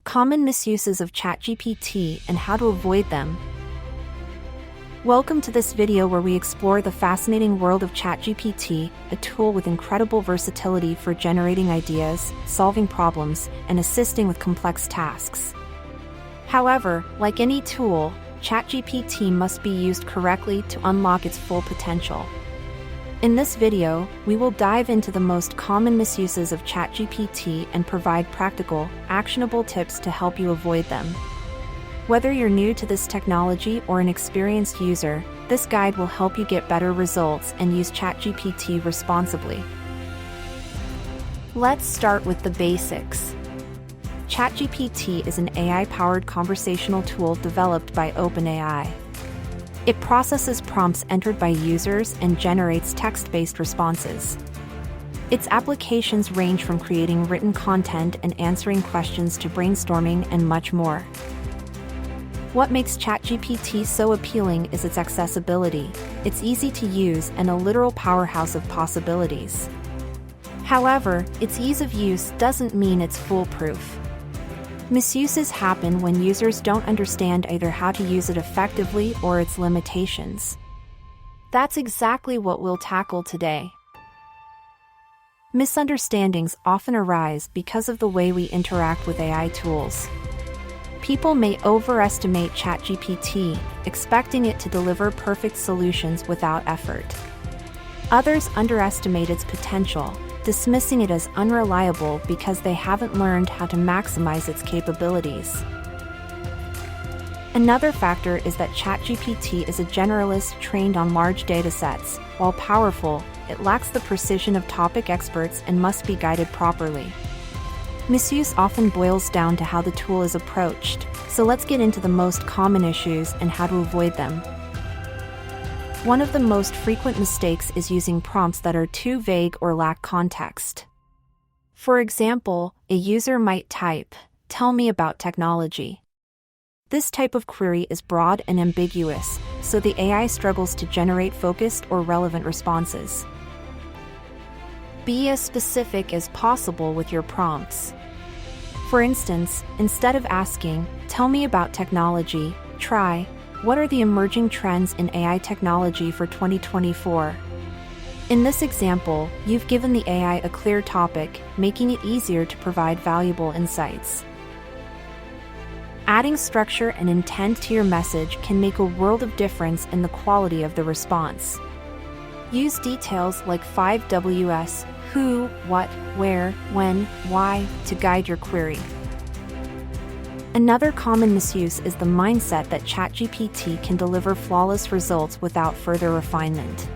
Common misuses of ChatGPT and how to avoid them. Welcome to this video where we explore the fascinating world of ChatGPT, a tool with incredible versatility for generating ideas, solving problems, and assisting with complex tasks. However, like any tool, ChatGPT must be used correctly to unlock its full potential. In this video, we will dive into the most common misuses of ChatGPT and provide practical, actionable tips to help you avoid them. Whether you're new to this technology or an experienced user, this guide will help you get better results and use ChatGPT responsibly. Let's start with the basics. ChatGPT is an AI-powered conversational tool developed by OpenAI. It processes prompts entered by users and generates text-based responses. Its applications range from creating written content and answering questions to brainstorming and much more. What makes ChatGPT so appealing is its accessibility. It's easy to use and a literal powerhouse of possibilities. However, its ease of use doesn't mean it's foolproof. Misuses happen when users don't understand either how to use it effectively or its limitations. That's exactly what we'll tackle today. Misunderstandings often arise because of the way we interact with AI tools. People may overestimate ChatGPT, expecting it to deliver perfect solutions without effort. Others underestimate its potential, dismissing it as unreliable because they haven't learned how to maximize its capabilities. Another factor is that ChatGPT is a generalist trained on large datasets. While powerful, it lacks the precision of topic experts and must be guided properly. Misuse often boils down to how the tool is approached, so let's get into the most common issues and how to avoid them. One of the most frequent mistakes is using prompts that are too vague or lack context. For example, a user might type, "Tell me about technology." This type of query is broad and ambiguous, so the AI struggles to generate focused or relevant responses. Be as specific as possible with your prompts. For instance, instead of asking, "Tell me about technology," try, "What are the emerging trends in AI technology for 2024? In this example, you've given the AI a clear topic, making it easier to provide valuable insights. Adding structure and intent to your message can make a world of difference in the quality of the response. Use details like 5Ws, who, what, where, when, why, to guide your query. Another common misuse is the mindset that ChatGPT can deliver flawless results without further refinement.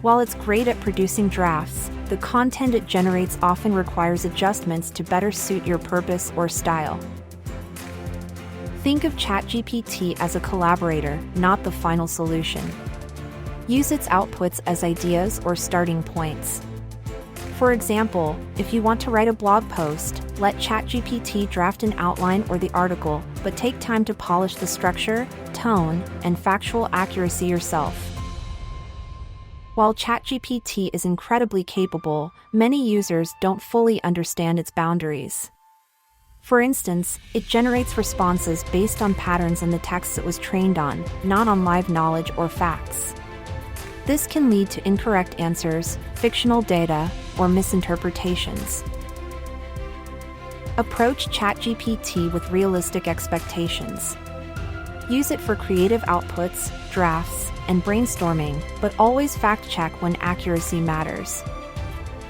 While it's great at producing drafts, the content it generates often requires adjustments to better suit your purpose or style. Think of ChatGPT as a collaborator, not the final solution. Use its outputs as ideas or starting points. For example, if you want to write a blog post, let ChatGPT draft an outline or the article, but take time to polish the structure, tone, and factual accuracy yourself. While ChatGPT is incredibly capable, many users don't fully understand its boundaries. For instance, it generates responses based on patterns in the text it was trained on, not on live knowledge or facts. This can lead to incorrect answers, fictional data, or misinterpretations. Approach ChatGPT with realistic expectations. Use it for creative outputs, drafts, and brainstorming, but always fact-check when accuracy matters.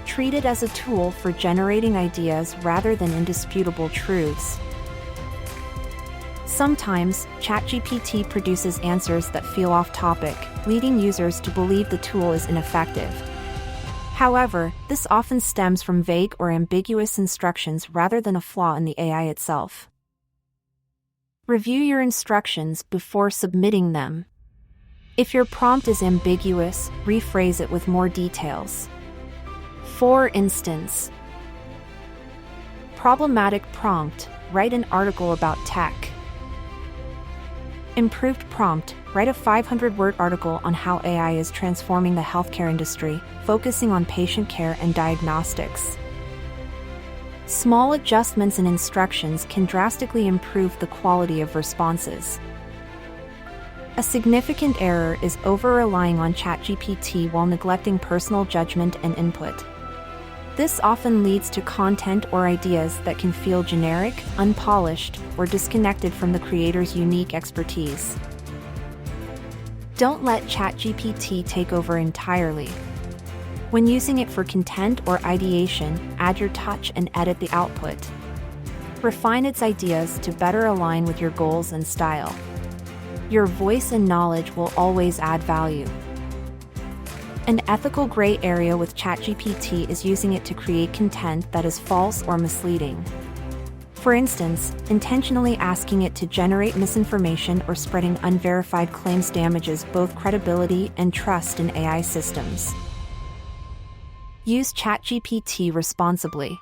Treat it as a tool for generating ideas rather than indisputable truths. Sometimes, ChatGPT produces answers that feel off-topic, leading users to believe the tool is ineffective. However, this often stems from vague or ambiguous instructions rather than a flaw in the AI itself. Review your instructions before submitting them. If your prompt is ambiguous, rephrase it with more details. For instance, problematic prompt, write an article about tech. Improved prompt, write a 500-word article on how AI is transforming the healthcare industry, focusing on patient care and diagnostics. Small adjustments in instructions can drastically improve the quality of responses. A significant error is over-relying on ChatGPT while neglecting personal judgment and input. This often leads to content or ideas that can feel generic, unpolished, or disconnected from the creator's unique expertise. Don't let ChatGPT take over entirely. When using it for content or ideation, add your touch and edit the output. Refine its ideas to better align with your goals and style. Your voice and knowledge will always add value. An ethical gray area with ChatGPT is using it to create content that is false or misleading. For instance, intentionally asking it to generate misinformation or spreading unverified claims damages both credibility and trust in AI systems. Use ChatGPT responsibly.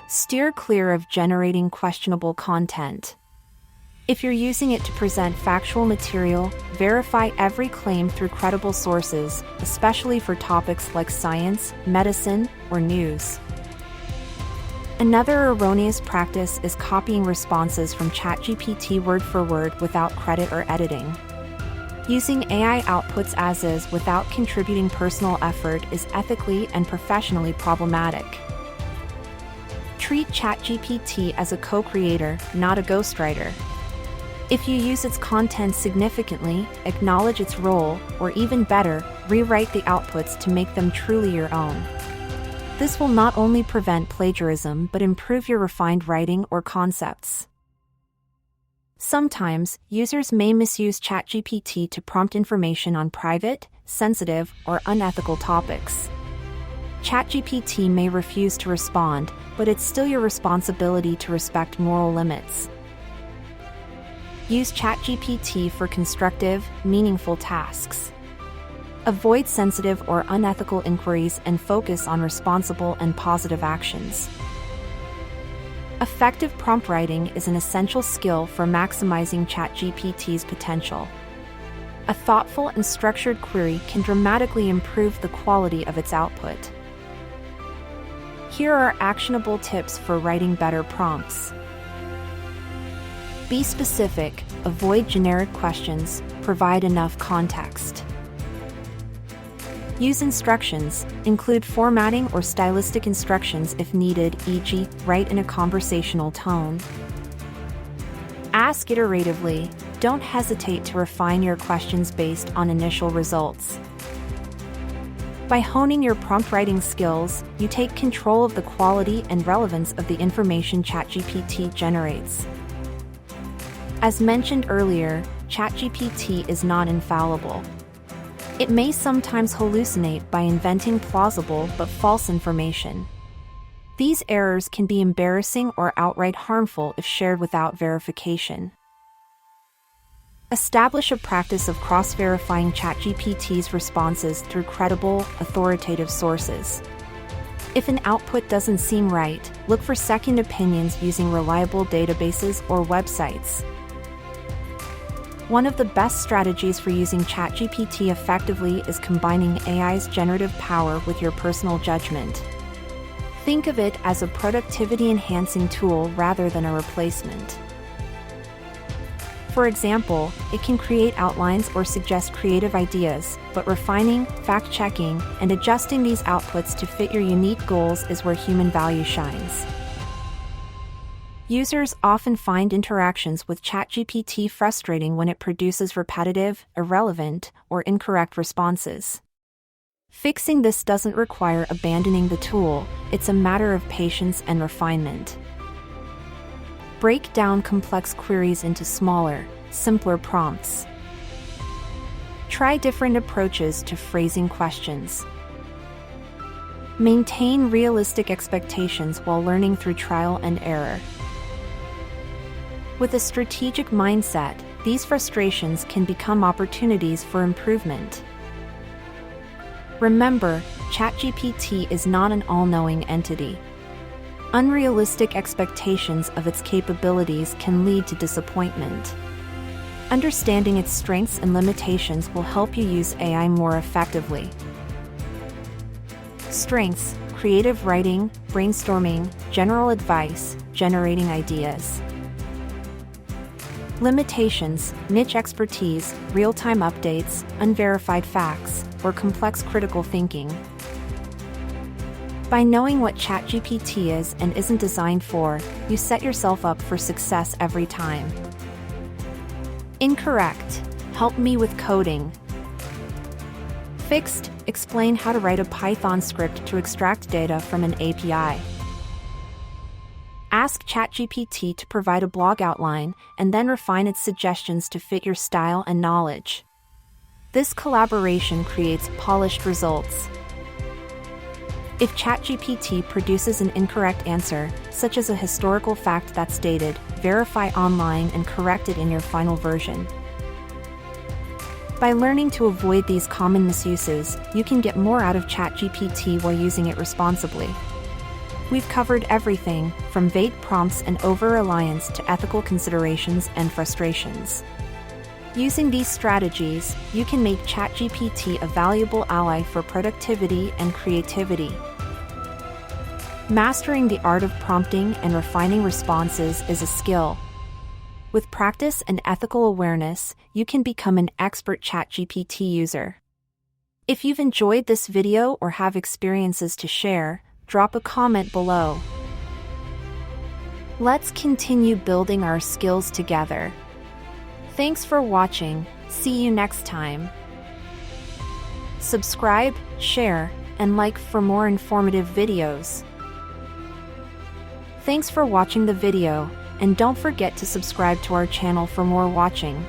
Steer clear of generating questionable content. If you're using it to present factual material, verify every claim through credible sources, especially for topics like science, medicine, or news. Another erroneous practice is copying responses from ChatGPT word for word without credit or editing. Using AI outputs as is without contributing personal effort is ethically and professionally problematic. Treat ChatGPT as a co-creator, not a ghostwriter. If you use its content significantly, acknowledge its role, or even better, rewrite the outputs to make them truly your own. This will not only prevent plagiarism but improve your refined writing or concepts. Sometimes, users may misuse ChatGPT to prompt information on private, sensitive, or unethical topics. ChatGPT may refuse to respond, but it's still your responsibility to respect moral limits. Use ChatGPT for constructive, meaningful tasks. Avoid sensitive or unethical inquiries and focus on responsible and positive actions. Effective prompt writing is an essential skill for maximizing ChatGPT's potential. A thoughtful and structured query can dramatically improve the quality of its output. Here are actionable tips for writing better prompts. Be specific, avoid generic questions, provide enough context. Use instructions, include formatting or stylistic instructions if needed, e.g., write in a conversational tone. Ask iteratively, don't hesitate to refine your questions based on initial results. By honing your prompt writing skills, you take control of the quality and relevance of the information ChatGPT generates. As mentioned earlier, ChatGPT is not infallible. It may sometimes hallucinate by inventing plausible but false information. These errors can be embarrassing or outright harmful if shared without verification. Establish a practice of cross-verifying ChatGPT's responses through credible, authoritative sources. If an output doesn't seem right, look for second opinions using reliable databases or websites. One of the best strategies for using ChatGPT effectively is combining AI's generative power with your personal judgment. Think of it as a productivity-enhancing tool rather than a replacement. For example, it can create outlines or suggest creative ideas, but refining, fact-checking, and adjusting these outputs to fit your unique goals is where human value shines. Users often find interactions with ChatGPT frustrating when it produces repetitive, irrelevant, or incorrect responses. Fixing this doesn't require abandoning the tool, it's a matter of patience and refinement. Break down complex queries into smaller, simpler prompts. Try different approaches to phrasing questions. Maintain realistic expectations while learning through trial and error. With a strategic mindset, these frustrations can become opportunities for improvement. Remember, ChatGPT is not an all-knowing entity. Unrealistic expectations of its capabilities can lead to disappointment. Understanding its strengths and limitations will help you use AI more effectively. Strengths: creative writing, brainstorming, general advice, generating ideas. Limitations: niche expertise, real-time updates, unverified facts, or complex critical thinking. By knowing what ChatGPT is and isn't designed for, you set yourself up for success every time. Incorrect: help me with coding. Fixed: explain how to write a Python script to extract data from an API. Ask ChatGPT to provide a blog outline and then refine its suggestions to fit your style and knowledge. This collaboration creates polished results. If ChatGPT produces an incorrect answer, such as a historical fact that's dated, verify online and correct it in your final version. By learning to avoid these common misuses, you can get more out of ChatGPT while using it responsibly. We've covered everything, from vague prompts and over-reliance to ethical considerations and frustrations. Using these strategies, you can make ChatGPT a valuable ally for productivity and creativity. Mastering the art of prompting and refining responses is a skill. With practice and ethical awareness, you can become an expert ChatGPT user. If you've enjoyed this video or have experiences to share, drop a comment below. Let's continue building our skills together. Thanks for watching. See you next time. Subscribe, share, and like for more informative videos. Thanks for watching the video, and don't forget to subscribe to our channel for more watching.